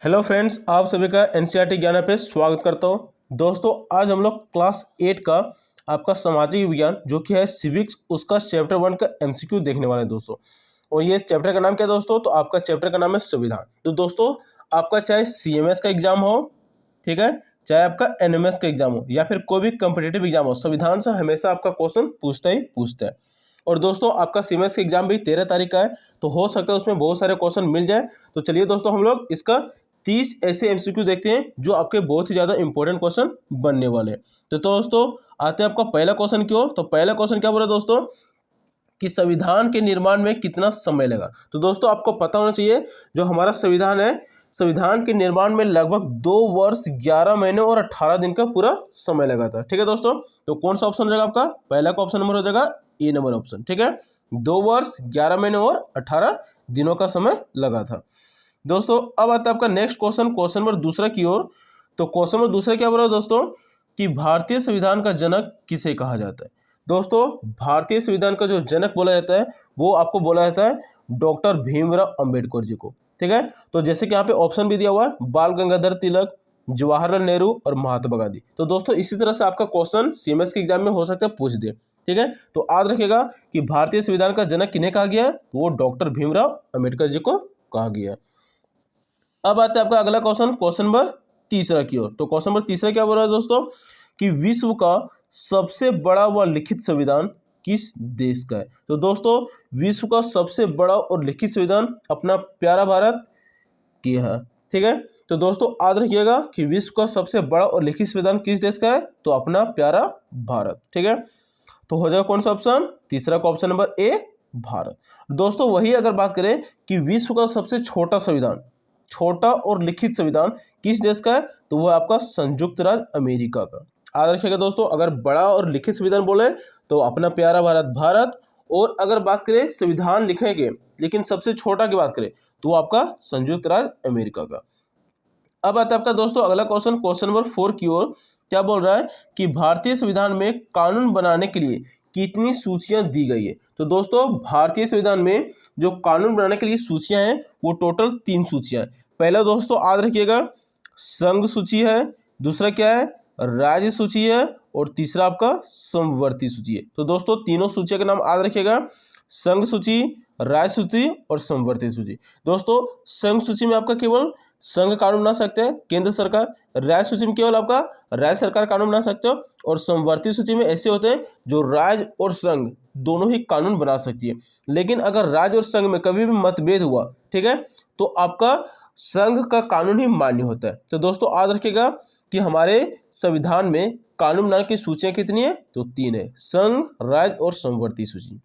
Hello friends, आप सभी का एनसीईआरटी ज्ञान पे स्वागत करता हूँ। दोस्तों, आज हम लोग क्लास 8 का आपका सामाजिक विज्ञान जो कि है सिविक्स, उसका चैप्टर 1 का एमसीक्यू देखने वाले हैं दोस्तों। और ये चैप्टर का नाम क्या है दोस्तों? तो आपका चैप्टर का नाम है संविधान। तो दोस्तों, आपका चाहे सीएमएस का एग्जाम हो, ठीक है, चाहे आपका एनएमएस का एग्जाम हो या फिर कोई भी कम्पिटेटिव एग्जाम हो, संविधान से हमेशा आपका क्वेश्चन पूछता ही पूछता है। और दोस्तों, आपका सीएमएस का एग्जाम भी 13 तारीख का है, तो हो सकता है उसमें बहुत सारे क्वेश्चन मिल जाए। तो चलिए दोस्तों, हम लोग इसका 30 ऐसे एमसीक्यू देखते हैं जो आपके बहुत ही ज़्यादा इंपॉर्टेंट क्वेश्चन बनने वाले हैं। तो दोस्तों, आते हैं आपका पहला क्वेश्चन की ओर। तो पहला क्वेश्चन क्या बोला दोस्तों कि संविधान के निर्माण में कितना समय लगा। तो दोस्तों, आपको पता होना चाहिए जो हमारा संविधान है, संविधान के निर्माण में लगभग 2 वर्ष 11 महीने और 18 दिन का पूरा समय लगा था। ठीक है दोस्तों, तो कौन सा ऑप्शन हो जाएगा आपका? पहला का ऑप्शन नंबर हो जाएगा ए नंबर ऑप्शन। ठीक है, 2 वर्ष 11 महीने और 18 दिनों का समय लगा था। दोस्तों, अब आता है आपका नेक्स्ट क्वेश्चन, क्वेश्चन नंबर दूसरा की ओर। तो क्वेश्चन नंबर दूसरा क्या बोल रहा है दोस्तों कि भारतीय संविधान का जनक किसे कहा जाता है। दोस्तों, भारतीय संविधान का जो जनक बोला जाता है वो आपको बोला जाता है डॉक्टर भीमराव अंबेडकर जी को। ठीक है, तो जैसे कि यहाँ पे ऑप्शन भी दिया हुआ है, बाल गंगाधर तिलक, जवाहरलाल नेहरू और महात्मा गांधी। तो दोस्तों, इसी तरह से आपका क्वेश्चन सीएमएस के एग्जाम में हो सकता है पूछ दे। ठीक है, तो याद रखिएगा कि भारतीय संविधान का जनक किन्हें कहा गया है, तो वो डॉक्टर भीमराव अंबेडकर जी को कहा गया है। अब आता है आपका अगला क्वेश्चन, क्वेश्चन नंबर तीसरा की ओर। तो क्वेश्चन नंबर तीसरा क्या बोल रहा है दोस्तों कि विश्व का सबसे बड़ा व लिखित संविधान किस देश का है। तो दोस्तों, विश्व का सबसे बड़ा और लिखित संविधान अपना प्यारा भारत की है। ठीक है, तो दोस्तों याद रखिएगा कि विश्व का सबसे बड़ा और लिखित संविधान किस देश का है, तो अपना प्यारा भारत। ठीक है, तो हो जाएगा कौन सा ऑप्शन? तीसरा का ऑप्शन नंबर ए, भारत। दोस्तों, वही अगर बात करें कि विश्व का सबसे छोटा संविधान, छोटा और लिखित संविधान किस देश का है, तो वह आपका संयुक्त राज्य अमेरिका का। याद रखिएगा दोस्तों, अगर बड़ा और लिखित संविधान बोले तो अपना प्यारा भारत भारत, और अगर बात करें संविधान लिखेंगे लेकिन सबसे छोटा की बात करें तो वो आपका संयुक्त राज्य अमेरिका का। अब आता है आपका दोस्तों अगला क्वेश्चन, क्वेश्चन नंबर 4 की ओर। क्या बोल रहा है कि भारतीय संविधान में कानून बनाने के लिए कितनी सूचियां दी गई है। तो दोस्तों, भारतीय संविधान में जो कानून बनाने के लिए सूचियां हैं वो टोटल 3 सूचियां हैं। पहला दोस्तों याद रखिएगा संघ सूची है, दूसरा क्या है राज्य सूची है, और तीसरा आपका समवर्ती सूची है। तो दोस्तों, तीनों सूचियों का नाम याद रखिएगा, संघ सूची, राज्य सूची और समवर्ती सूची। दोस्तों, संघ सूची में आपका केवल संघ कानून बना सकते हैं केंद्र सरकार, राज्य सूची में केवल आपका राज्य सरकार कानून बना सकते हो, और समवर्ती सूची में ऐसे होते हैं जो राज्य और संघ दोनों ही कानून बना सकती है। लेकिन अगर राज्य और संघ में कभी भी मतभेद हुआ, ठीक है, तो आपका संघ का कानून ही मान्य होता है। तो दोस्तों याद रखिएगा कि हमारे संविधान में कानून बनाने की सूचियां कितनी है, तो 3 है, संघ, राज्य और समवर्ती सूची।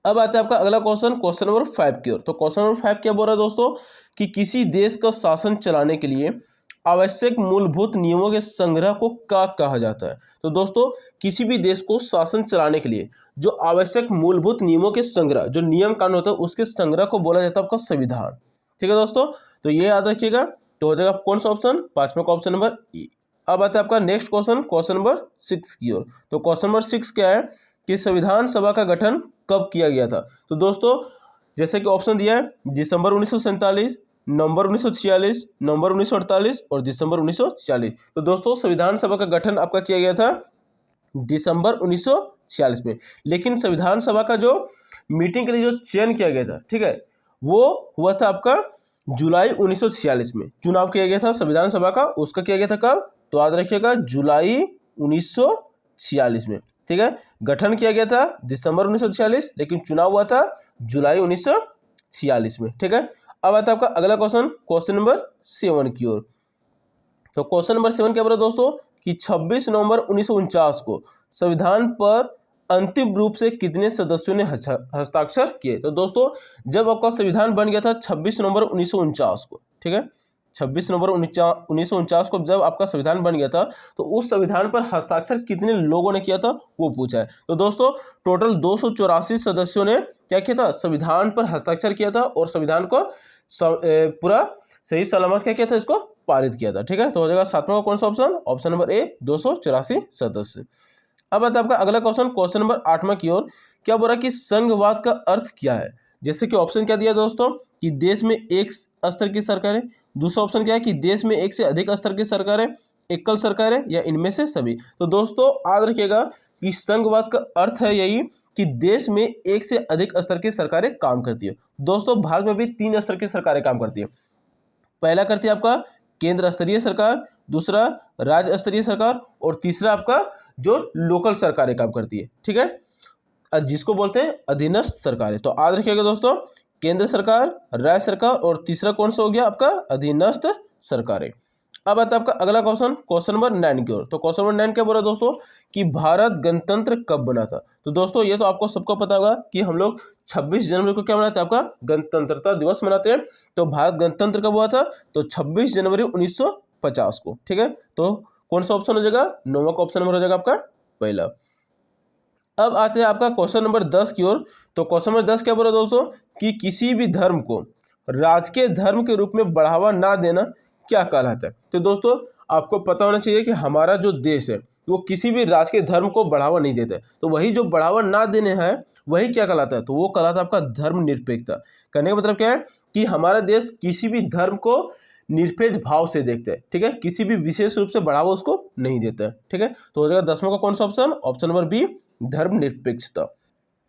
अब आता है आपका अगला क्वेश्चन, क्वेश्चन नंबर 5 की ओर। तो क्वेश्चन नंबर 5 क्या बोल रहा है दोस्तों कि किसी देश का शासन चलाने के लिए आवश्यक मूलभूत नियमों के संग्रह को क्या कहा जाता है। तो दोस्तों, किसी भी देश को शासन चलाने के लिए जो आवश्यक मूलभूत नियमों के संग्रह, जो नियम कानून होता है उसके संग्रह को बोला जाता है आपका संविधान। ठीक है दोस्तों, तो ये याद रखिएगा। तो हो जाएगा कौन सा ऑप्शन? 5वां का ऑप्शन नंबर ए। अब आता है आपका नेक्स्ट क्वेश्चन, क्वेश्चन नंबर 6 की ओर। तो क्वेश्चन नंबर 6 क्या है कि संविधान सभा का गठन कब किया गया था। तो दोस्तों, जैसे कि ऑप्शन दिया है दिसंबर 1947, नवंबर 1946, नवंबर 1948 और दिसंबर 1946। तो दोस्तों, संविधान सभा का गठन आपका किया गया था दिसंबर 1946 में। लेकिन संविधान सभा का जो मीटिंग के लिए जो चयन किया गया था, ठीक है, वो हुआ था आपका जुलाई 1946 में चुनाव किया गया था संविधान सभा का। उसका किया गया था कब? तो याद रखिएगा जुलाई 1946 में। ठीक है, गठन किया गया था दिसंबर 1946, लेकिन चुनाव हुआ था जुलाई 1946 में। ठीक है, अब आता है आपका अगला क्वेश्चन, क्वेश्चन नंबर 7 की ओर। तो क्वेश्चन नंबर 7 क्या बोला दोस्तों कि 26 नवंबर 1949 को संविधान पर अंतिम रूप से कितने सदस्यों ने हस्ताक्षर किए। तो दोस्तों, जब आपका संविधान बन गया था 26 नवंबर 1949 को, ठीक है, 26 नवंबर 1949 को जब आपका संविधान बन गया था, तो उस संविधान पर हस्ताक्षर कितने लोगों ने किया था वो पूछा है। तो दोस्तों, टोटल 284 सदस्यों ने क्या किया था, संविधान पर हस्ताक्षर किया था, और संविधान को पूरा सही सलामत क्या किया था, इसको पारित किया था। ठीक है, तो हो जाएगा 7वां का कौन सा ऑप्शन? ऑप्शन नंबर ए, 284 सदस्य। अब आता है आपका अगला क्वेश्चन, क्वेश्चन नंबर 8वां की ओर। क्या बोला कि संघवाद का अर्थ क्या है। जैसे कि ऑप्शन क्या दिया दोस्तों कि देश में एक स्तर की सरकारें, दूसरा ऑप्शन क्या है कि देश में एक से अधिक स्तर की सरकारें, एकल सरकारें, या इनमें से सभी। तो दोस्तों याद रखिएगा कि संघवाद का अर्थ है यही कि देश में एक से अधिक स्तर की सरकारें काम करती है। दोस्तों भारत में भी 3 स्तर की सरकारें काम करती है। पहला करती है आपका केंद्र स्तरीय सरकार, दूसरा राज्य स्तरीय सरकार, और तीसरा आपका जो लोकल सरकारें काम करती है, ठीक है, जिसको बोलते हैं अधीनस्थ सरकारें। तो याद रखिएगा दोस्तों, केंद्र सरकार, राज्य सरकार, और तीसरा कौन सा हो गया आपका अधीनस्थ सरकारें। अब आता है आपका अगला क्वेश्चन, क्वेश्चन नंबर 9 की ओर। तो क्वेश्चन नंबर 9 क्या बोल रहा है दोस्तों कि भारत गणतंत्र कब बना था। तो दोस्तों ये तो आपको सबको पता होगा कि हम लोग 26 जनवरी को क्या मनाते हैं, आपका गणतंत्रता दिवस मनाते हैं। तो भारत गणतंत्र कब हुआ था, तो 26 जनवरी 1950 को, ठीक है। तो कौन सा ऑप्शन हो जाएगा, 9वां ऑप्शन नंबर हो जाएगा आपका पहला। अब आते हैं आपका क्वेश्चन नंबर 10 की ओर। तो क्वेश्चन नंबर 10 क्या बोल रहा है दोस्तों कि किसी भी धर्म को राजकीय धर्म के रूप में बढ़ावा ना देना क्या कहलाता है। तो दोस्तों आपको पता होना चाहिए कि हमारा जो देश है वो किसी भी राजकीय धर्म को बढ़ावा नहीं देता है। तो वही जो बढ़ावा ना देने हैं वही क्या कहलाता है, तो वो कहलाता है आपका धर्मनिरपेक्षता। कहने का मतलब क्या है कि हमारा देश किसी भी धर्म को निरपेक्ष भाव से देखते हैं, ठीक है, किसी भी विशेष रूप से बढ़ावा उसको नहीं देता है, ठीक है। तो हो जाएगा 10वां का कौन सा ऑप्शन, ऑप्शन नंबर बी, धर्मनिरपेक्षता।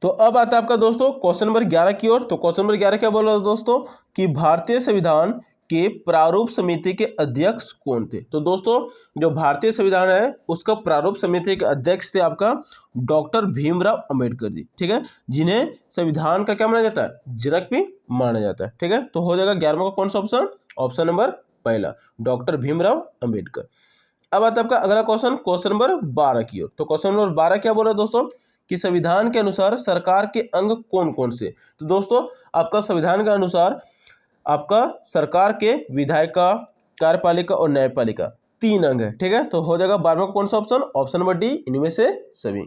तो अब आता है आपका दोस्तों क्वेश्चन नंबर 11 की ओर। तो क्वेश्चन नंबर 11 क्या बोल रहा है दोस्तों कि भारतीय संविधान के प्रारूप समिति के अध्यक्ष कौन थे। तो दोस्तों जो भारतीय संविधान है उसका प्रारूप समिति के अध्यक्ष थे आपका डॉक्टर भीमराव अंबेडकर जी, ठीक है, जिन्हें संविधान का क्या माना जाता है, जनक भी माना जाता है, ठीक है। तो हो जाएगा 11वां का कौन सा ऑप्शन, ऑप्शन नंबर पहला, डॉक्टर भीमराव अंबेडकर। अब आता है आपका अगला क्वेश्चन, क्वेश्चन नंबर 12 की ओर। तो क्वेश्चन नंबर 12 क्या बोल रहा है दोस्तों कि संविधान के अनुसार सरकार के अंग कौन कौन से। तो दोस्तों आपका संविधान के अनुसार आपका सरकार के विधायिका, कार्यपालिका और न्यायपालिका 3 अंग है, ठीक है। तो हो जाएगा 12वां का कौन सा ऑप्शन, ऑप्शन नंबर डी, इनमें से सभी।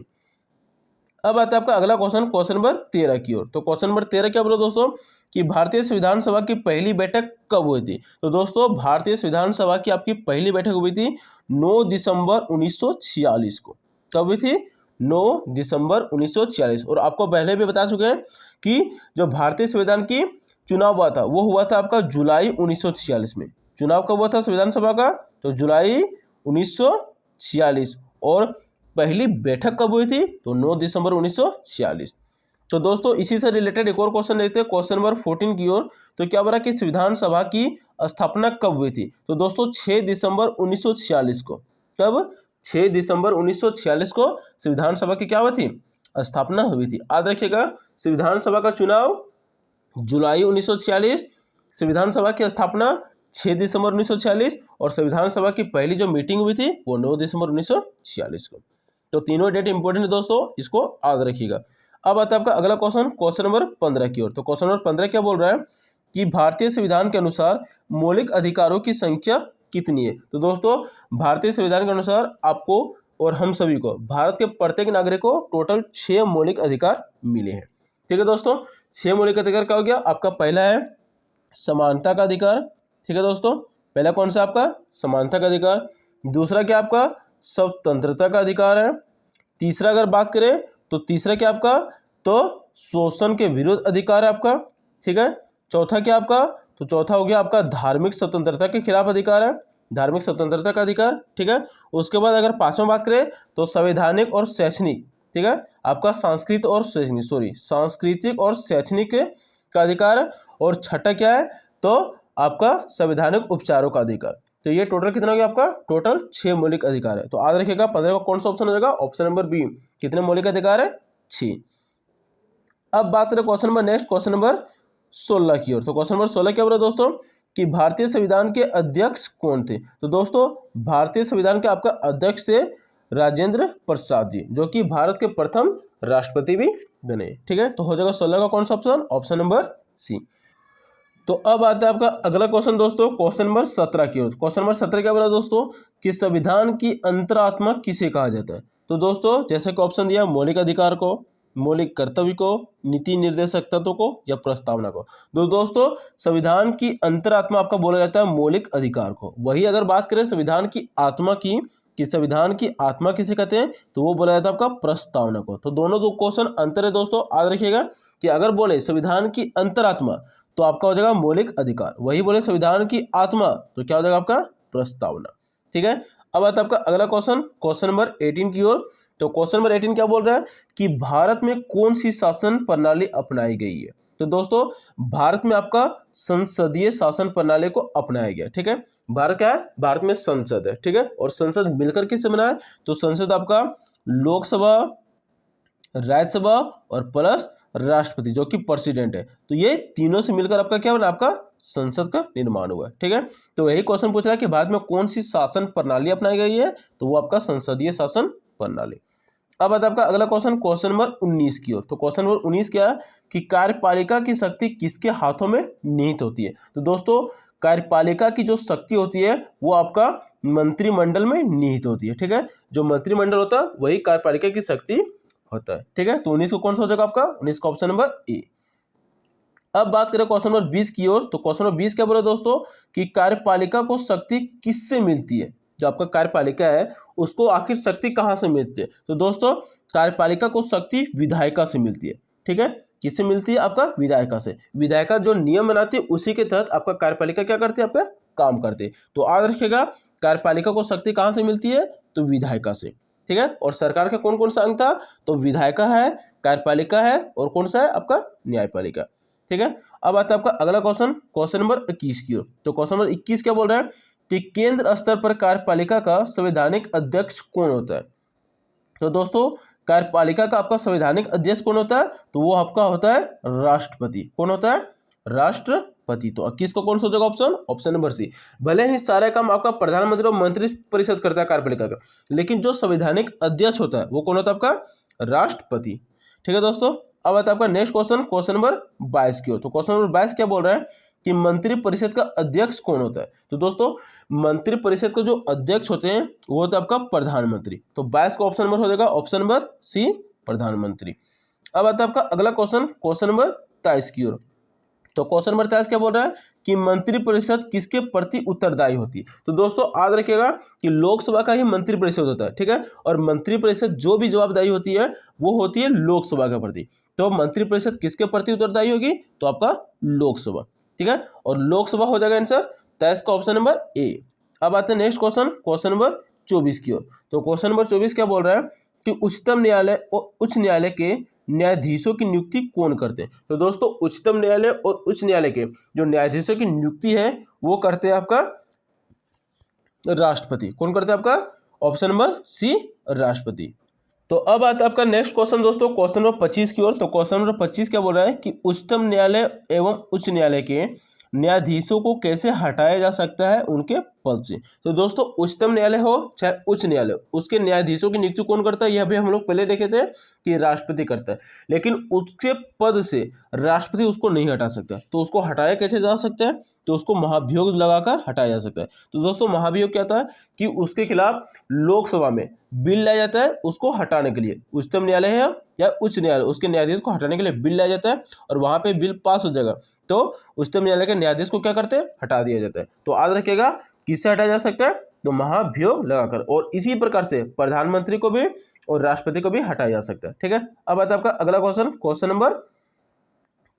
अब आता है आपका अगला क्वेश्चन, क्वेश्चन नंबर 13 की ओर। तो क्वेश्चन नंबर 13 क्या बोला दोस्तों कि भारतीय संविधान सभा की पहली बैठक कब हुई थी। तो दोस्तों भारतीय संविधान सभा की आपकी पहली बैठक हुई थी 9 दिसंबर 1946 को। कब हुई थी, 9 दिसंबर 1946। और आपको पहले भी बता चुके हैं कि जो भारतीय संविधान की चुनाव हुआ था वो हुआ था आपका जुलाई 1946 में। चुनाव कब हुआ था संविधान सभा का, तो जुलाई 1946। और पहली बैठक कब हुई थी, तो 9 दिसंबर 1946। तो दोस्तों इसी से रिलेटेड एक और क्वेश्चन देखते हैं क्वेश्चन नंबर 14 की ओर। तो क्या बोला कि संविधान सभा की स्थापना कब हुई थी। तो दोस्तों 6 दिसंबर 1946 को। कब, 6 दिसंबर 1946 को संविधान सभा की क्या हुई थी, स्थापना हुई थी। याद रखिएगा संविधान सभा का चुनाव जुलाई 1946, संविधान सभा की स्थापना 6 दिसंबर 1946, और संविधान सभा की पहली जो मीटिंग हुई थी वो 9 दिसंबर 1946 को। तो तीनों डेट इंपॉर्टेंट है दोस्तों, इसको याद रखिएगा। अब आता है आपका अगला क्वेश्चन, क्वेश्चन नंबर 15 की ओर। तो क्वेश्चन नंबर 15 क्या बोल रहा है कि भारतीय संविधान के अनुसार मौलिक अधिकारों की संख्या कितनी है। तो दोस्तों भारतीय संविधान के अनुसार आपको और हम सभी को, भारत के प्रत्येक नागरिक को टोटल 6 मौलिक अधिकार मिले हैं, ठीक है दोस्तों। 6 मौलिक अधिकार क्या हो गया आपका, पहला है समानता का अधिकार, ठीक है दोस्तों, पहला कौन सा आपका समानता का अधिकार। दूसरा क्या आपका स्वतंत्रता का अधिकार है। तीसरा अगर बात करें तो तीसरा क्या आपका, तो शोषण के विरुद्ध अधिकार है आपका, ठीक है। चौथा क्या आपका, तो चौथा हो गया आपका धार्मिक स्वतंत्रता के खिलाफ अधिकार है, धार्मिक स्वतंत्रता का अधिकार, ठीक है। उसके बाद अगर पांचवा बात करें तो संवैधानिक और शैक्षणिक, ठीक है, आपका सांस्कृतिक और सांस्कृतिक और शैक्षणिक का अधिकार है। और छठा क्या है, तो आपका संवैधानिक उपचारों का अधिकार। तो ये टोटल कितना हो गया आपका, टोटल 6 मौलिक अधिकार है। तो याद रखिएगा 15 का कौन सा ऑप्शन हो जाएगा, ऑप्शन नंबर बी, कितने मौलिक अधिकार है, 6। अब बात करें question number next, question number 16 की ओर। तो क्वेश्चन नंबर 16 क्या बोला दोस्तों कि भारतीय संविधान के अध्यक्ष कौन थे। तो दोस्तों भारतीय संविधान के आपका अध्यक्ष थे राजेंद्र प्रसाद जी, जो कि भारत के प्रथम राष्ट्रपति भी बने, ठीक है। तो हो जाएगा 16 का कौन सा ऑप्शन, ऑप्शन नंबर सी। तो अब आता है आपका अगला क्वेश्चन दोस्तों, क्वेश्चन नंबर 17 की ओर। क्वेश्चन नंबर 17 क्या बोला दोस्तों कि संविधान की अंतरात्मा किसे कहा जाता है। तो दोस्तों जैसे कि ऑप्शन दिया, मौलिक अधिकार को, मौलिक कर्तव्य को, नीति निर्देशक तत्व को, या प्रस्तावना को। तो दोस्तों संविधान की अंतरात्मा आपका बोला जाता है मौलिक अधिकार को। वही अगर बात करें संविधान की आत्मा की, कि संविधान की आत्मा किसे कहते हैं, तो वो बोला जाता है आपका प्रस्तावना को। तो दोनों दो क्वेश्चन अंतर है दोस्तों, याद रखिएगा कि अगर बोले संविधान की अंतरात्मा तो आपका हो जाएगा मौलिक अधिकार। वही बोले संविधान की आत्मा, तो क्या हो जाएगा आपका प्रस्तावना। ठीक है, अब आता है आपका अगला क्वेश्चन, क्वेश्चन नंबर 18 की ओर। तो क्वेश्चन नंबर 18 क्या बोल रहा है कि भारत में कौन सी शासन प्रणाली अपनाई गई है। तो दोस्तों भारत में आपका संसदीय शासन प्रणाली को अपनाया गया। ठीक है, भारत क्या है, भारत में संसद है। ठीक है, और संसद मिलकर किससे बना है, तो संसद आपका लोकसभा, राज्यसभा और प्लस राष्ट्रपति जो कि प्रेसिडेंट है, तो ये तीनों से मिलकर आपका क्या बना, आपका संसद का निर्माण हुआ है। ठीक है, तो यही क्वेश्चन पूछ रहा है कि भारत में कौन सी शासन प्रणाली अपनाई गई है, तो वो आपका संसदीय शासन प्रणाली। अब आता है आपका अगला क्वेश्चन, क्वेश्चन नंबर 19 की ओर। तो क्वेश्चन नंबर 19 क्या है कि कार्यपालिका की शक्ति किसके हाथों में निहित होती है। तो दोस्तों कार्यपालिका की जो शक्ति होती है वो आपका मंत्रिमंडल में निहित होती है। ठीक है, जो मंत्रिमंडल होता है वही कार्यपालिका की शक्ति होता है। ठीक है, तो 19 को कौन सा हो जाएगा आपका, 19 का ऑप्शन नंबर ए। अब बात करें क्वेश्चन नंबर 20 की ओर। तो क्वेश्चन नंबर 20 क्या बोला दोस्तों कि कार्यपालिका को शक्ति किससे मिलती है। जो आपका कार्यपालिका है उसको आखिर शक्ति कहाँ से मिलती है, तो दोस्तों कार्यपालिका को शक्ति विधायिका से मिलती है। ठीक है, किससे मिलती है, आपका विधायिका से। विधायिका जो नियम बनाती है उसी के तहत आपका कार्यपालिका क्या करती है, आपका काम करते हैं। तो याद रखिएगा कार्यपालिका को शक्ति कहाँ से मिलती है, तो विधायिका से। ठीक है, और सरकार का कौन कौन सा अंग था, तो विधायिका है, कार्यपालिका है और कौन सा है आपका न्यायपालिका। ठीक है, अब आता है आपका अगला क्वेश्चन, क्वेश्चन नंबर 21 की ओर। तो क्वेश्चन नंबर 21 क्या बोल रहा है कि केंद्र स्तर पर कार्यपालिका का संवैधानिक अध्यक्ष कौन होता है। तो दोस्तों कार्यपालिका का आपका संवैधानिक अध्यक्ष कौन होता है, तो वो आपका होता है राष्ट्रपति। कौन होता है, राष्ट्रपति। तो 21 को कौन सा हो जाएगा ऑप्शन, ऑप्शन नंबर सी। भले ही सारे काम आपका प्रधानमंत्री और मंत्री परिषद करता है कार्यपालिका का, लेकिन जो संवैधानिक अध्यक्ष होता है वो कौन होता है, आपका राष्ट्रपति। ठीक है दोस्तों, अब आता है आपका नेक्स्ट क्वेश्चन, क्वेश्चन नंबर 22 की ओर। तो क्वेश्चन नंबर 22 क्या बोल रहा है कि मंत्री परिषद का अध्यक्ष कौन होता है। तो दोस्तों मंत्री परिषद का जो अध्यक्ष होते हैं वो होता है आपका प्रधानमंत्री। तो 22 का ऑप्शन नंबर हो जाएगा ऑप्शन नंबर सी, प्रधानमंत्री। अब आता है आपका अगला क्वेश्चन, क्वेश्चन नंबर 23 की ओर। तो क्वेश्चन नंबर 23 क्या बोल रहा है कि मंत्री परिषद किसके प्रति उत्तरदायी होती है। तो दोस्तों याद रखिएगा कि लोकसभा का ही मंत्री परिषद होता है। ठीक है, और मंत्री परिषद जो भी जवाबदारी होती है वो होती है लोकसभा के प्रति। तो मंत्री परिषद किसके प्रति उत्तरदायी होगी, तो आपका लोकसभा। ठीक है, और लोकसभा हो जाएगा आंसर 23 का ऑप्शन नंबर ए। अब आते हैं नेक्स्ट क्वेश्चन, क्वेश्चन नंबर 24 की ओर। तो क्वेश्चन नंबर 24 क्या बोल रहा है कि उच्चतम न्यायालय और उच्च न्यायालय के न्यायाधीशों की नियुक्ति कौन करते हैं। तो दोस्तों उच्चतम न्यायालय और उच्च न्यायालय के जो न्यायाधीशों की नियुक्ति है वो करते हैं आपका राष्ट्रपति। कौन करते हैं, आपका ऑप्शन नंबर सी, राष्ट्रपति। तो अब आता है आपका नेक्स्ट क्वेश्चन दोस्तों, क्वेश्चन नंबर 25 की ओर। तो क्वेश्चन नंबर 25 क्या बोल रहा है कि उच्चतम न्यायालय एवं उच्च न्यायालय के न्यायाधीशों को कैसे हटाया जा सकता है उनके पद से। तो दोस्तों उच्चतम न्यायालय हो चाहे उच्च न्यायालय, उसके न्यायाधीशों की नियुक्ति कौन करता है, यह भी हम लोग पहले देखे थे कि राष्ट्रपति करता है। लेकिन उसके पद से राष्ट्रपति उसको नहीं हटा सकता, तो उसको हटाया कैसे जा सकता है, तो उसको महाभियोग लगाकर हटाया जा सकता है। तो दोस्तों महाभियोग क्या होता है कि उसके खिलाफ लोकसभा में बिल लाया जाता है उसको हटाने के लिए। उच्चतम न्यायालय है या उच्च न्यायालय, उसके न्यायाधीश को हटाने के लिए बिल लाया जाता है और वहां पे बिल पास हो जाएगा तो उच्चतम न्यायालय के न्यायाधीश को क्या करते हैं, हटा दिया जाता है। तो याद रखिएगा किससे हटाया जा सकता है, तो महाभियोग लगाकर। और इसी प्रकार से प्रधानमंत्री को भी और राष्ट्रपति को भी हटाया जा सकता है। ठीक है, अब आता है आपका अगला क्वेश्चन, क्वेश्चन नंबर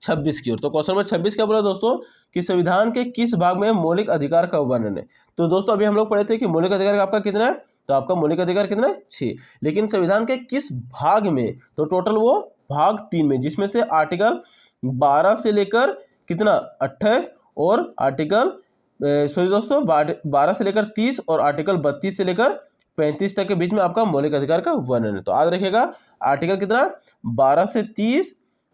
26 की ओर। तो क्वेश्चन नंबर 26 क्या बोला दोस्तों कि संविधान के किस भाग में मौलिक अधिकार का वर्णन है। तो दोस्तों अभी हम लोग पढ़े थे कि मौलिक अधिकार आपका कितना है, तो आपका मौलिक अधिकार कितना है 6। लेकिन संविधान के किस भाग में, तो टोटल वो भाग 3 में, जिसमें से आर्टिकल 12 से लेकर कितना 28 और आर्टिकल सॉरी दोस्तों 12 से लेकर 30 और आर्टिकल 32 से लेकर 35 तक के बीच में आपका मौलिक अधिकार का वर्णन है। तो याद रखिएगा आर्टिकल कितना 12 से 30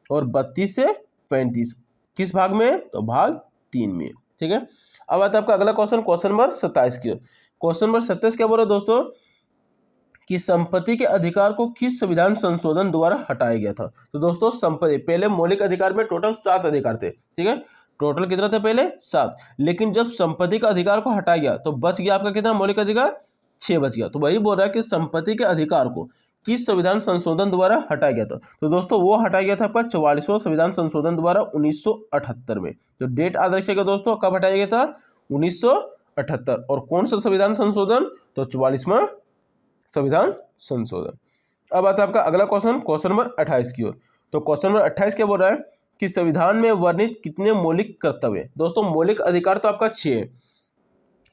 और 32 से 35 किस भाग में, तो भाग 3 में। ठीक है, अब आता है आपका अगला क्वेश्चन, क्वेश्चन नंबर 27 की ओर। क्वेश्चन नंबर 27 क्या बोल रहा है दोस्तों कि संपत्ति के अधिकार को किस संविधान संशोधन द्वारा हटाया गया था। तो दोस्तों संपत्ति, पहले मौलिक अधिकार में टोटल 7 अधिकार थे। ठीक है, टोटल कितना थे पहले 7, लेकिन जब संपत्ति का अधिकार को हटाया गया तो बच गया आपका कितना मौलिक अधिकार 6 बच गया। तो वही बोल रहा है कि संपत्ति के अधिकार को किस संविधान संशोधन द्वारा हटाया गया था। तो दोस्तों वो हटाया गया था आपका 44वां संविधान संशोधन द्वारा 1978 में। तो डेट याद रखिएगा दोस्तों कब हटाया गया था 1978। और कौन सा संविधान संशोधन, तो 44वां संविधान संशोधन। अब आता है आपका अगला क्वेश्चन, क्वेश्चन नंबर 28 की ओर। तो क्वेश्चन नंबर 28 क्या बोल रहा है कि संविधान में वर्णित कितने मौलिक कर्तव्य। दोस्तों मौलिक अधिकार तो आपका 6 है,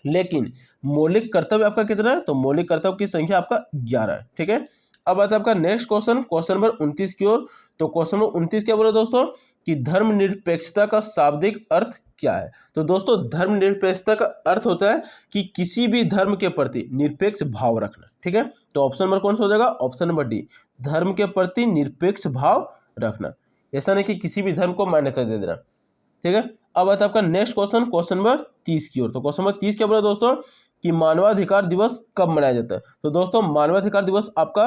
लेकिन मौलिक कर्तव्य आपका कितना है, तो मौलिक कर्तव्य की संख्या आपका 11 है। ठीक है, अब आता है आपका नेक्स्ट क्वेश्चन, क्वेश्चन नंबर 29 की ओर। तो क्वेश्चन नंबर 29 क्या बोला दोस्तों कि धर्मनिरपेक्षता का शाब्दिक अर्थ क्या है। तो दोस्तों धर्मनिरपेक्षता का अर्थ होता है कि किसी भी धर्म के प्रति निरपेक्ष भाव रखना। ठीक है, तो ऑप्शन नंबर कौन सा हो जाएगा, ऑप्शन नंबर डी, धर्म के प्रति निरपेक्ष भाव रखना। ऐसा नहीं कि किसी भी धर्म को मान्यता दे देना। ठीक है, अब आता है आपका नेक्स्ट क्वेश्चन, क्वेश्चन नंबर 30 की ओर। तो क्वेश्चन नंबर 30 क्या बोला दोस्तों कि मानवाधिकार दिवस कब मनाया जाता है। तो दोस्तों मानवाधिकार दिवस आपका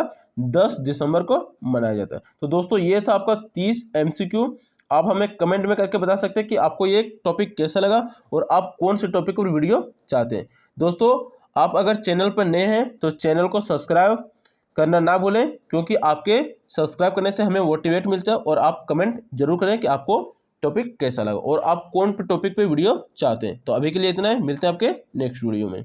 10 दिसंबर को मनाया जाता है। तो दोस्तों ये था आपका 30 MCQ। आप हमें कमेंट में करके बता सकते हैं कि आपको ये टॉपिक कैसा लगा और आप कौन से टॉपिक पर वीडियो चाहते हैं। दोस्तों आप अगर चैनल पर नए हैं तो चैनल को सब्सक्राइब करना ना भूलें, क्योंकि आपके सब्सक्राइब करने से हमें मोटिवेट मिलता है। और आप कमेंट जरूर करें कि आपको टॉपिक कैसा लगा और आप कौन टॉपिक पे वीडियो चाहते हैं। तो अभी के लिए इतना है, मिलते हैं आपके नेक्स्ट वीडियो में।